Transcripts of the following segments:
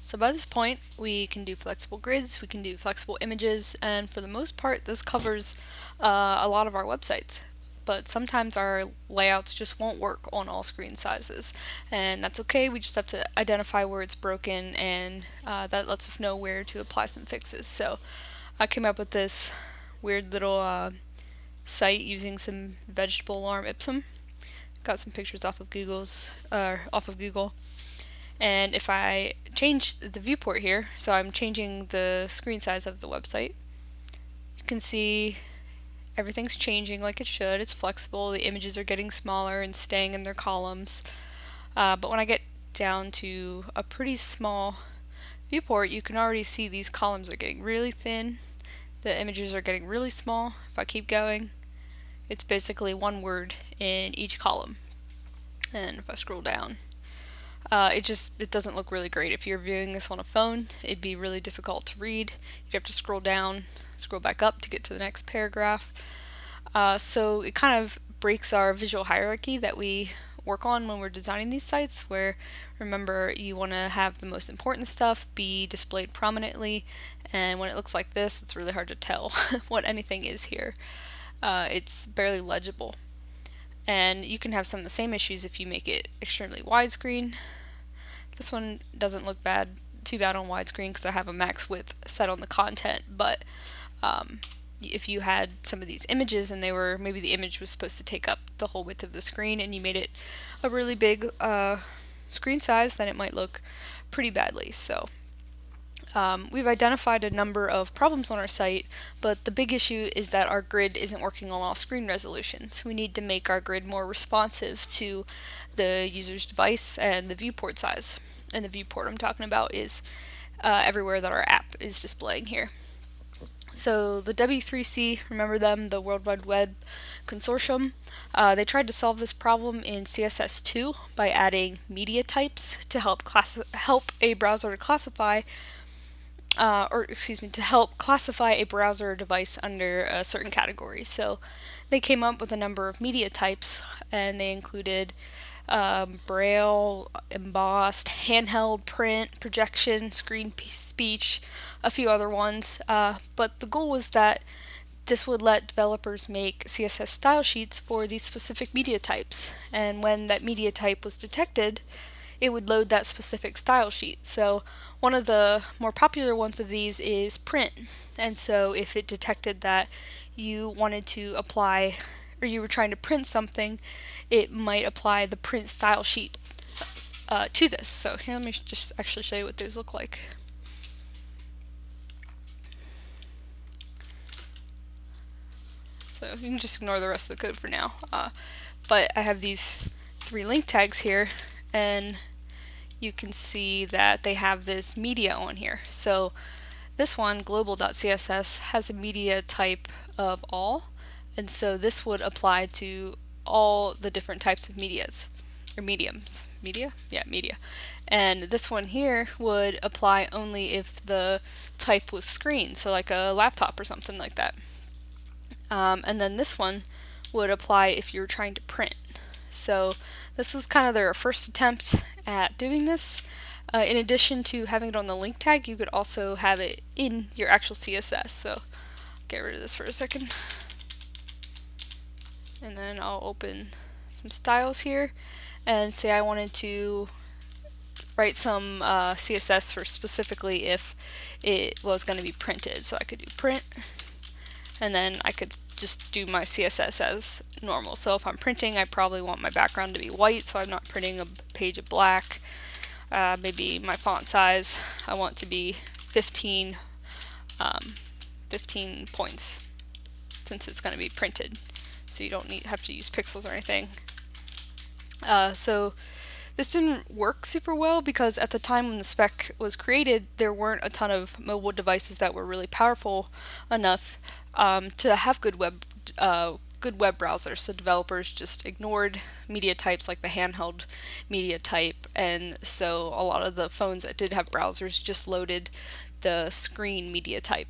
So by this point, we can do flexible grids, we can do flexible images, and for the most part, this covers a lot of our websites. But sometimes our layouts just won't work on all screen sizes, and that's okay. We just have to identify where it's broken, and that lets us know where to apply some fixes. So I came up with this weird little site using some vegetable alarm Ipsum. Got some pictures off of Google. And if I change the viewport here, so I'm changing the screen size of the website, you can see everything's changing like it should. It's flexible, the images are getting smaller and staying in their columns. But when I get down to a pretty small viewport, you can already see these columns are getting really thin. The images are getting really small. If I keep going, it's basically one word in each column. And if I scroll down, it doesn't look really great. If you're viewing this on a phone, it'd be really difficult to read. You'd have to scroll down, scroll back up to get to the next paragraph. So it kind of breaks our visual hierarchy that we work on when we're designing these sites, where remember you want to have the most important stuff be displayed prominently, and when it looks like this, it's really hard to tell what anything is here. It's barely legible. And you can have some of the same issues if you make it extremely widescreen. This one doesn't look too bad on widescreen because I have a max width set on the content, but if you had some of these images and maybe the image was supposed to take up the whole width of the screen and you made it a really big screen size, then it might look pretty badly. So we've identified a number of problems on our site, but the big issue is that our grid isn't working on all screen resolutions. We need to make our grid more responsive to the user's device and the viewport size. And the viewport I'm talking about is everywhere that our app is displaying here. So the W3C, remember them, the World Wide Web Consortium, they tried to solve this problem in CSS2 by adding media types to help a browser to to help classify a browser or device under a certain category. So they came up with a number of media types, and they included braille, embossed, handheld, print, projection, speech, a few other ones. But the goal was that this would let developers make CSS style sheets for these specific media types. And when that media type was detected, it would load that specific style sheet. So one of the more popular ones of these is print. And so if it detected that you wanted to apply, or you were trying to print something, it might apply the print style sheet to this. So here, let me just actually show you what those look like. So you can just ignore the rest of the code for now. But I have these 3 link tags here, and you can see that they have this media on here. So this one, global.css, has a media type of all, and so this would apply to all the different types of medias, or mediums. Media? Yeah, media. And this one here would apply only if the type was screen, so like a laptop or something like that. And then this one would apply if you were trying to print. So this was kind of their first attempt at doing this. In addition to having it on the link tag, you could also have it in your actual CSS. So get rid of this for a second. And then I'll open some styles here and say I wanted to write some CSS for specifically if it was going to be printed. So I could do print, and then I could just do my CSS as normal. So if I'm printing, I probably want my background to be white, so I'm not printing a page of black. Maybe my font size, I want to be 15 points, since it's going to be printed. So you don't have to use pixels or anything. So this didn't work super well because at the time when the spec was created, there weren't a ton of mobile devices that were really powerful enough to have good web browsers. So developers just ignored media types like the handheld media type, and so a lot of the phones that did have browsers just loaded the screen media type.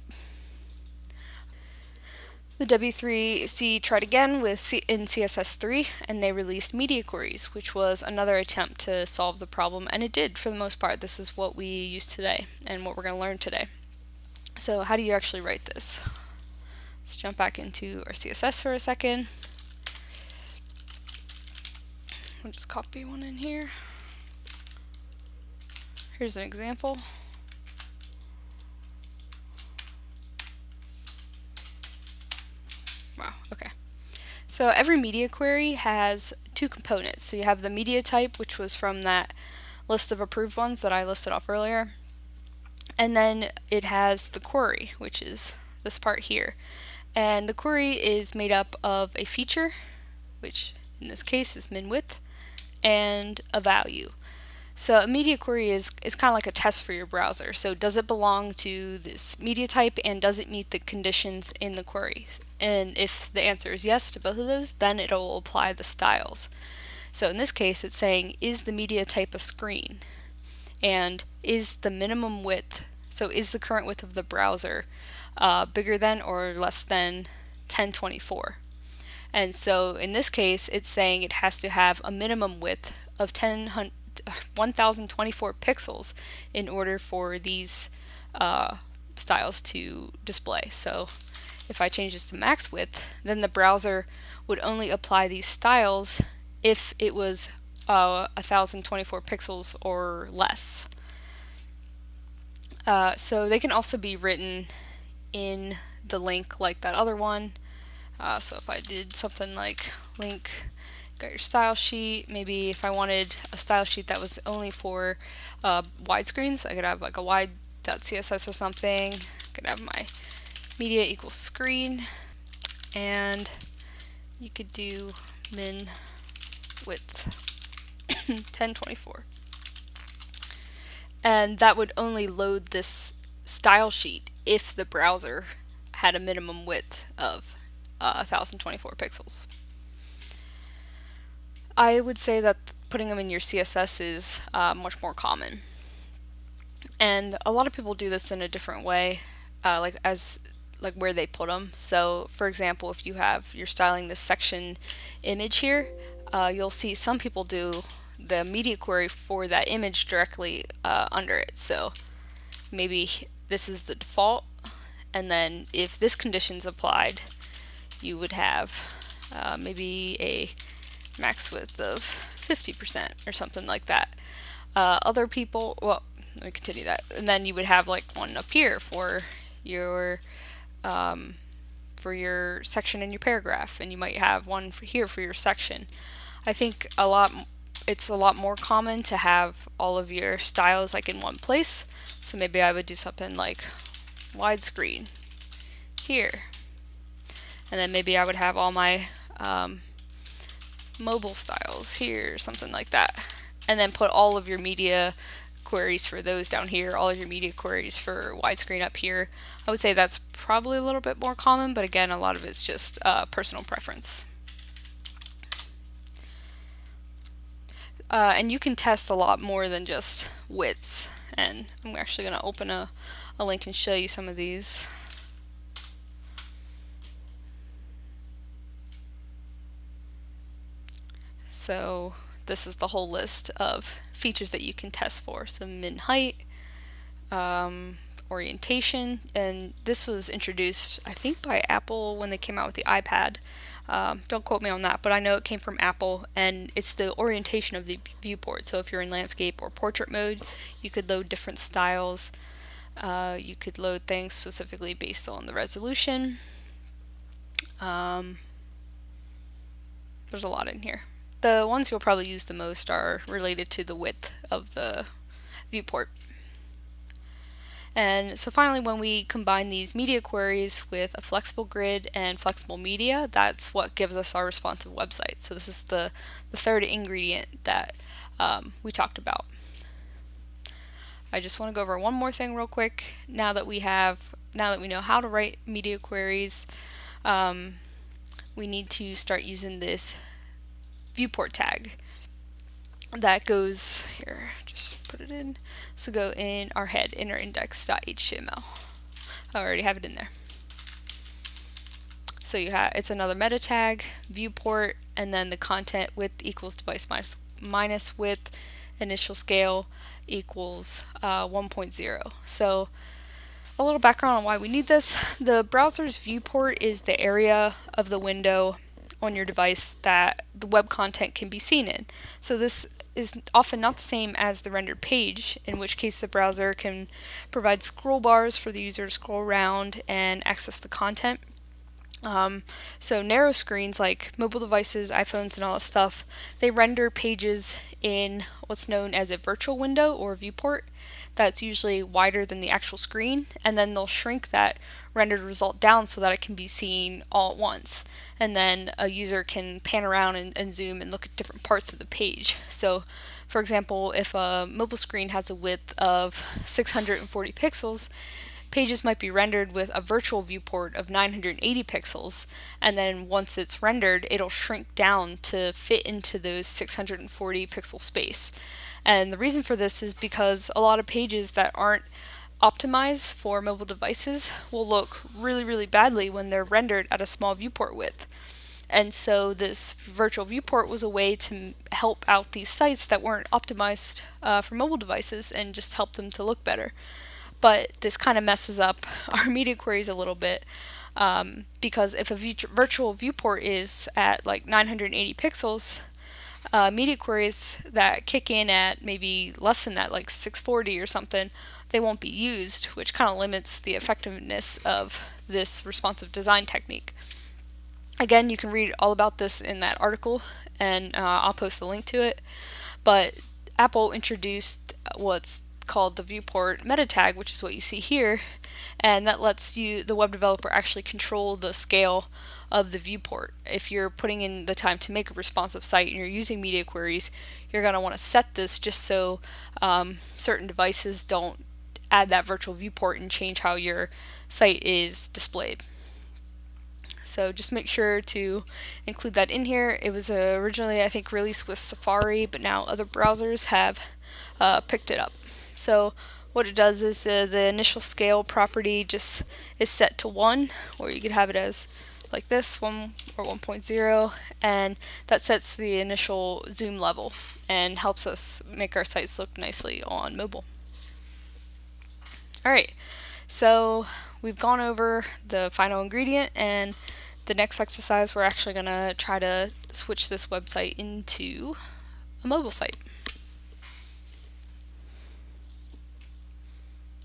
The W3C tried again in CSS3, and they released media queries, which was another attempt to solve the problem, and it did for the most part. This is what we use today and what we're going to learn today. So how do you actually write this? Let's jump back into our CSS for a second. I'll just copy one in here. Here's an example. Wow, okay. So every media query has two components. So you have the media type, which was from that list of approved ones that I listed off earlier. And then it has the query, which is this part here. And the query is made up of a feature, which in this case is min width, and a value. So a media query is kind of like a test for your browser. So does it belong to this media type, and does it meet the conditions in the query? And if the answer is yes to both of those, then it'll apply the styles. So in this case, it's saying, is the media type a screen? And is the minimum width, so is the current width of the browser bigger than or less than 1024? And so in this case, it's saying it has to have a minimum width of 1024 pixels in order for these styles to display. So if I change this to max width, then the browser would only apply these styles if it was 1024 pixels or less. So they can also be written in the link like that other one. So if I did something like link, got your style sheet, maybe if I wanted a style sheet that was only for widescreens, I could have like a wide.css or something. I could have my media equals screen, and you could do min width 1024. And that would only load this style sheet if the browser had a minimum width of 1024 pixels. I would say that putting them in your CSS is much more common. And a lot of people do this in a different way, like where they put them. So for example, if you're styling this section image here, you'll see some people do the media query for that image directly under it. So maybe this is the default, and then if this condition's applied, you would have maybe a max width of 50% or something like that. Other people, well, let me continue that, and then you would have like one up here for your section and your paragraph, and you might have one here for your section. I think it's a lot more common to have all of your styles like in one place. So maybe I would do something like widescreen here, and then maybe I would have all my mobile styles here, something like that, and then put all of your media queries for those down here, all of your media queries for widescreen up here. I would say that's probably a little bit more common, but again, a lot of it's just personal preference. And you can test a lot more than just widths, and I'm actually going to open a link and show you some of these. So this is the whole list of features that you can test for. So min height, orientation, and this was introduced, I think, by Apple when they came out with the iPad. Don't quote me on that, but I know it came from Apple, and it's the orientation of the viewport. So if you're in landscape or portrait mode, you could load different styles. You could load things specifically based on the resolution. There's a lot in here. The ones you'll probably use the most are related to the width of the viewport. And so finally, when we combine these media queries with a flexible grid and flexible media, that's what gives us our responsive website. So this is the third ingredient that we talked about. I just want to go over one more thing real quick. Now that we know how to write media queries, we need to start using this viewport tag that goes here. Just put it in. So go in our head, inner index.html. I already have it in there. So it's another meta tag, viewport, and then the content width equals device minus width, initial scale equals 1.0. So a little background on why we need this. The browser's viewport is the area of the window on your device that the web content can be seen in. So this is often not the same as the rendered page, in which case the browser can provide scroll bars for the user to scroll around and access the content. So narrow screens like mobile devices, iPhones, and all that stuff, they render pages in what's known as a virtual window or viewport that's usually wider than the actual screen, and then they'll shrink that rendered result down so that it can be seen all at once. And then a user can pan around and zoom and look at different parts of the page. So for example, if a mobile screen has a width of 640 pixels, pages might be rendered with a virtual viewport of 980 pixels, and then once it's rendered, it'll shrink down to fit into those 640 pixel space. And the reason for this is because a lot of pages that aren't optimized for mobile devices will look really, really badly when they're rendered at a small viewport width. And so this virtual viewport was a way to help out these sites that weren't optimized for mobile devices and just help them to look better. But this kind of messes up our media queries a little bit, because if a virtual viewport is at like 980 pixels, media queries that kick in at maybe less than that, like 640 or something, they won't be used, which kind of limits the effectiveness of this responsive design technique. Again, you can read all about this in that article, and I'll post a link to it. But Apple introduced what's called the viewport meta tag, which is what you see here, and that lets the web developer actually control the scale of the viewport. If you're putting in the time to make a responsive site and you're using media queries, you're going to want to set this just so certain devices don't add that virtual viewport and change how your site is displayed. So just make sure to include that in here. It was originally, I think, released with Safari, but now other browsers have picked it up. So what it does is the initial scale property just is set to 1, or you could have it as like this, 1 or 1.0, and that sets the initial zoom level and helps us make our sites look nicely on mobile. Alright, so we've gone over the final ingredient, and the next exercise we're actually going to try to switch this website into a mobile site.